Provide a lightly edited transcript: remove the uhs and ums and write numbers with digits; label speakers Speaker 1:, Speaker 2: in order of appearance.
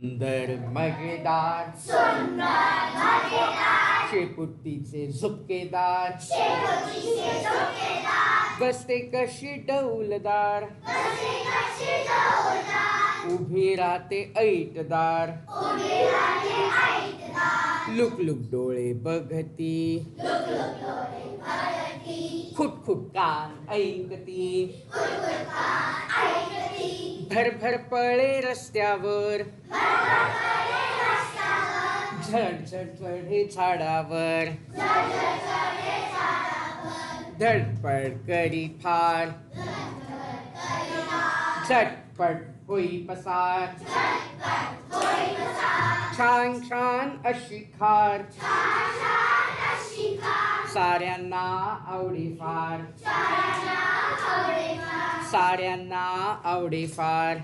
Speaker 1: सुंदर मजेदार शेपुटीचे झुपकेदार बसते कशी डौलदार उभी राहते ऐटदार लुक लुक डोळे बघती खुट खुट कान ऐकती भर भर पळे रस्त्यावर झड झड चढे झाडावर धडपड करी फार झटपट होई पसार छान छान अशी खार साऱ्यांना आवडे फार साऱ्यांना आवडे फार